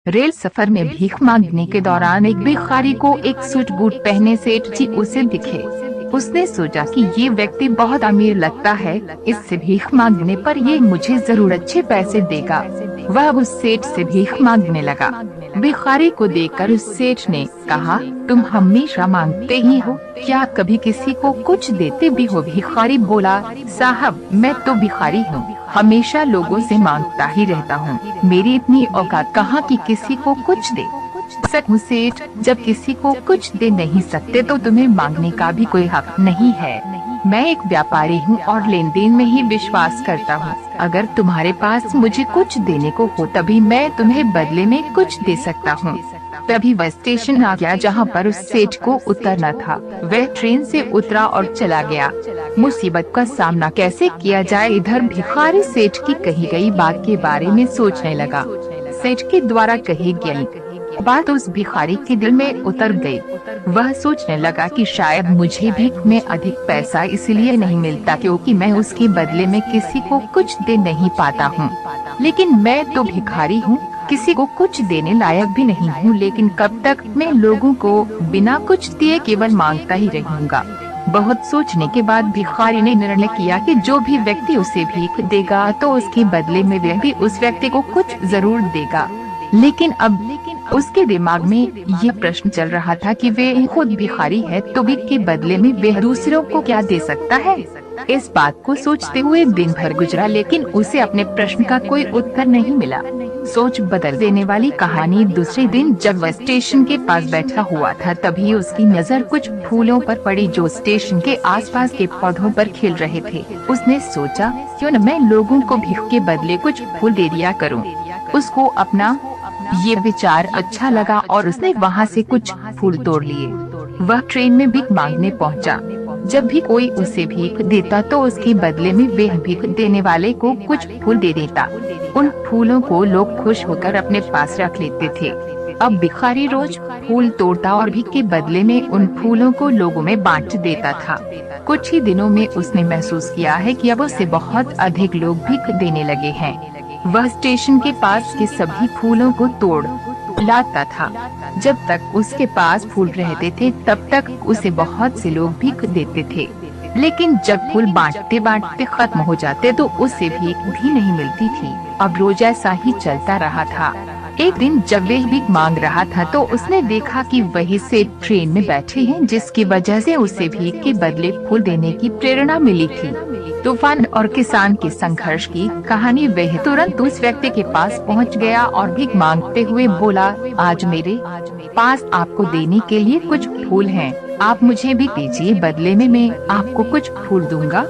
Rail सफर में भीख मांगने के दौरान एक भिखारी को एक सूट बूट पहने सेठ जी उसे दिखे। उसने सोचा कि ये व्यक्ति बहुत अमीर लगता है, इससे भीख मांगने पर ये मुझे जरूर अच्छे पैसे देगा। वह उस सेठ से भीख मांगने लगा। भिखारी को देखकर उस सेठ ने कहा, तुम हमेशा मांगते ही हो, क्या कभी किसी को कुछ देते भी हो? भिखारी बोला, साहब मैं तो भिखारी हूँ, हमेशा लोगों से मांगता ही रहता हूँ, मेरी इतनी औकात कहाँ कि किसी को कुछ दे सकूं। सेठ, जब किसी को कुछ दे नहीं सकते तो तुम्हें मांगने का भी कोई हक नहीं है। मैं एक व्यापारी हूँ और लेन देन में ही विश्वास करता हूँ। अगर तुम्हारे पास मुझे कुछ देने को हो तभी मैं तुम्हें बदले में कुछ दे सकता हूँ। तभी वह स्टेशन आ गया जहाँ पर उस सेठ को उतरना था। वह ट्रेन से उतरा और चला गया। मुसीबत का सामना कैसे किया जाए, इधर भिखारी सेठ की कही गई बात के बारे में सोचने लगा। सेठ के द्वारा कही गई बात उस भिखारी के दिल में उतर गई। वह सोचने लगा कि शायद मुझे भीख में अधिक पैसा इसलिए नहीं मिलता क्योंकि मैं उसके बदले में किसी को कुछ दे नहीं पाता हूँ। लेकिन मैं तो भिखारी हूँ, किसी को कुछ देने लायक भी नहीं हूँ, लेकिन कब तक मैं लोगों को बिना कुछ दिए केवल मांगता ही रहूँगा। बहुत सोचने के बाद भिखारी ने निर्णय किया कि जो भी व्यक्ति उसे भीख देगा तो उसके बदले में वह भी उस व्यक्ति को कुछ जरूर देगा। लेकिन अब उसके दिमाग में ये प्रश्न चल रहा था कि वे खुद भिखारी है तो भीख के बदले में वह दूसरों को क्या दे सकता है। इस बात को सोचते हुए दिन भर गुजरा, लेकिन उसे अपने प्रश्न का कोई उत्तर नहीं मिला। सोच बदल देने वाली कहानी। दूसरे दिन जब वह स्टेशन के पास बैठा हुआ था तभी उसकी नज़र कुछ फूलों पर पड़ी जो स्टेशन के आसपास के पौधों पर खिल रहे थे। उसने सोचा, क्यों न मैं लोगों को भीख के बदले कुछ फूल दे दिया करूं। उसको अपना ये विचार अच्छा लगा और उसने वहाँ से कुछ फूल तोड़ लिए। वह ट्रेन में भीख मांगने पहुँचा। जब भी कोई उसे भीख देता तो उसके बदले में वह भीख देने वाले को कुछ फूल दे देता। उन फूलों को लोग खुश होकर अपने पास रख लेते थे। अब भिखारी रोज फूल तोड़ता और भीख के बदले में उन फूलों को लोगों में बांट देता था। कुछ ही दिनों में उसने महसूस किया है कि अब उसे बहुत अधिक लोग भीख देने लगे हैं। वह स्टेशन के पास के सभी फूलों को तोड़ लाता था। जब तक उसके पास फूल रहते थे तब तक उसे बहुत से लोग भीख देते थे, लेकिन जब फूल बांटते बांटते खत्म हो जाते तो उसे भीख भी नहीं मिलती थी। अब रोज ऐसा ही चलता रहा था। एक दिन जब वह भीख मांग रहा था तो उसने देखा कि वही सेठ ट्रेन में बैठे हैं, जिसकी वजह से उसे भीख के बदले फूल देने की प्रेरणा मिली थी। तूफान और किसान के संघर्ष की कहानी। वह तुरंत उस व्यक्ति के पास पहुंच गया और भीख मांगते हुए बोला, आज मेरे पास आपको देने के लिए कुछ फूल हैं, आप मुझे भी दीजिए, बदले में मैं आपको कुछ फूल दूंगा।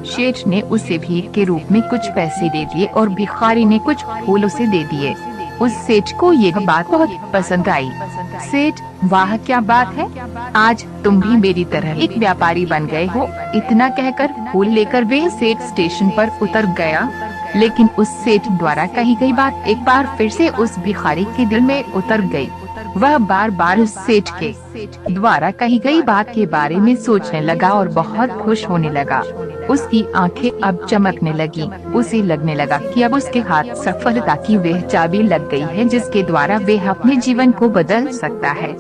सेठ ने उसे भीख के रूप में कुछ पैसे दे दिए और भिखारी ने कुछ फूल उसे दे दिए। उस सेठ को यह बात बहुत पसंद आई। सेठ, वाह क्या बात है, आज तुम भी मेरी तरह एक व्यापारी बन गए हो। इतना कहकर फूल लेकर वह सेठ स्टेशन पर उतर गया। लेकिन उस सेठ द्वारा कही गई बात एक बार फिर से उस भिखारी के दिल में उतर गई। वह बार बार उस सेठ के द्वारा कही गई बात के बारे में सोचने लगा और बहुत खुश होने लगा। उसकी आंखें अब चमकने लगी। उसे लगने लगा कि अब उसके हाथ सफलता की वह चाबी लग गई है जिसके द्वारा वह अपने जीवन को बदल सकता है।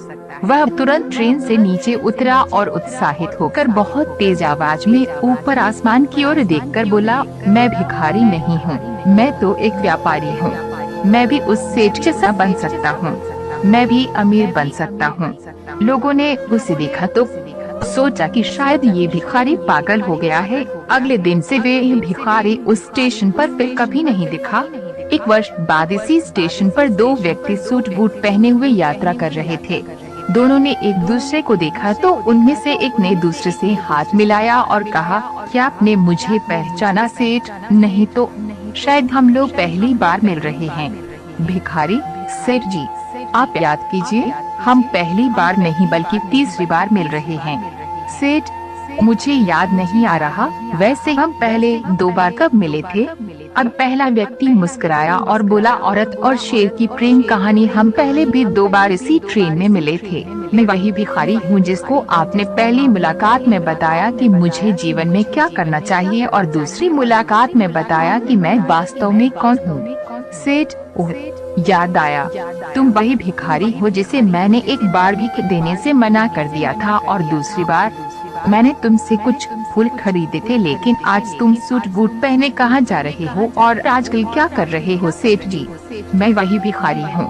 वह तुरंत ट्रेन से नीचे उतरा और उत्साहित होकर बहुत तेज आवाज में ऊपर आसमान की ओर देखकर बोला, मैं भिखारी नहीं हूँ, मैं तो एक व्यापारी हूँ। मैं भी उस सेठ जैसा बन सकता हूँ, मैं भी अमीर बन सकता हूँ। लोगों ने उसे देखा तो सोचा कि शायद ये भिखारी पागल हो गया है। अगले दिन से वे भिखारी उस स्टेशन पर फिर कभी नहीं दिखा। एक वर्ष बाद इसी स्टेशन पर दो व्यक्ति सूट बूट पहने हुए यात्रा कर रहे थे। दोनों ने एक दूसरे को देखा तो उनमें से एक ने दूसरे से हाथ मिलाया और कहा, क्या आपने मुझे पहचाना सेठ? नहीं तो शायद हम लोग पहली बार मिल रहे हैं। भिखारी, सेठ जी आप याद कीजिए, हम पहली बार नहीं बल्कि तीसरी बार मिल रहे हैं। सेठ, मुझे याद नहीं आ रहा, वैसे हम पहले 2 बार कब मिले थे? अब पहला व्यक्ति मुस्कुराया और बोला, औरत और शेर की प्रेम कहानी, हम पहले भी 2 बार इसी ट्रेन में मिले थे। मैं वही भिखारी हूँ जिसको आपने पहली मुलाकात में बताया कि मुझे जीवन में क्या करना चाहिए और दूसरी मुलाकात में बताया कि मैं वास्तव में कौन हूँ। सेठ, ओह याद आया, तुम वही भिखारी हो जिसे मैंने एक बार भीख देने से मना कर दिया था और दूसरी बार मैंने तुमसे कुछ फूल खरीदे थे, लेकिन आज तुम सूट बूट पहने कहाँ जा रहे हो और आजकल क्या कर रहे हो? सेठ जी, मैं वही भिखारी हूँ,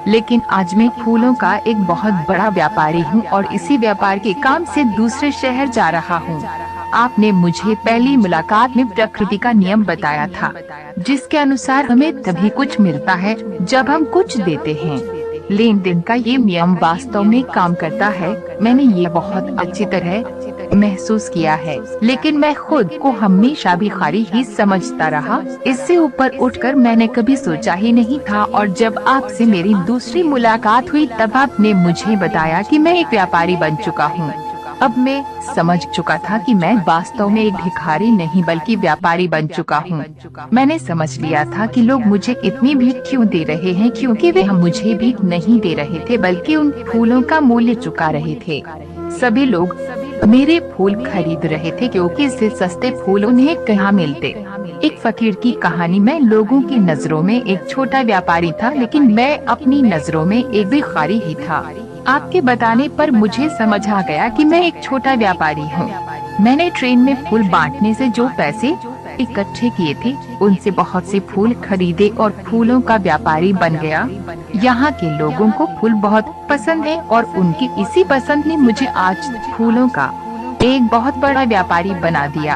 लेकिन आज मैं फूलों का एक बहुत बड़ा व्यापारी हूँ और इसी व्यापार के काम से दूसरे शहर जा रहा हूँ। आपने मुझे पहली मुलाकात में प्रकृति का नियम बताया था, जिसके अनुसार हमें तभी कुछ मिलता है जब हम कुछ देते हैं। लेन देन का ये नियम वास्तव में काम करता है। मैंने ये बहुत अच्छी तरह महसूस किया है, लेकिन मैं खुद को हमेशा भिखारी ही समझता रहा। इससे ऊपर उठकर मैंने कभी सोचा ही नहीं था, और जब आपसे मेरी दूसरी मुलाकात हुई तब आपने मुझे बताया कि मैं एक व्यापारी बन चुका हूँ। अब मैं समझ चुका था कि मैं वास्तव में एक भिखारी नहीं बल्कि व्यापारी बन चुका हूँ। मैंने समझ लिया था कि लोग मुझे इतनी भीख क्यों दे रहे हैं, क्योंकि वे मुझे भीख नहीं दे रहे थे बल्कि उन फूलों का मूल्य चुका रहे थे। सभी लोग मेरे फूल खरीद रहे थे क्योंकि इससे सस्ते फूल उन्हें कहाँ मिलते। एक फकीर की कहानी। मैं लोगों की नजरों में एक छोटा व्यापारी था, लेकिन मैं अपनी नजरों में एक भिखारी ही था। आपके बताने पर मुझे समझ आ गया कि मैं एक छोटा व्यापारी हूँ। मैंने ट्रेन में फूल बांटने से जो पैसे इकट्ठे किए थे, उनसे बहुत से फूल खरीदे और फूलों का व्यापारी बन गया। यहाँ के लोगों को फूल बहुत पसंद है और उनकी इसी पसंद ने मुझे आज फूलों का एक बहुत बड़ा व्यापारी बना दिया।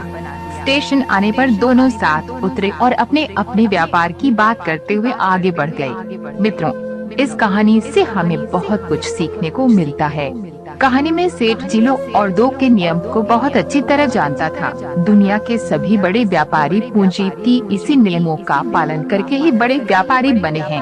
स्टेशन आने पर दोनों साथ उतरे और अपने अपने व्यापार की बात करते हुए आगे बढ़ गए। मित्रों, इस कहानी से हमें बहुत कुछ सीखने को मिलता है। कहानी में सेठ जिलो और दो के नियम को बहुत अच्छी तरह जानता था। दुनिया के सभी बड़े व्यापारी पूंजीपति इसी नियमों का पालन करके ही बड़े व्यापारी बने हैं।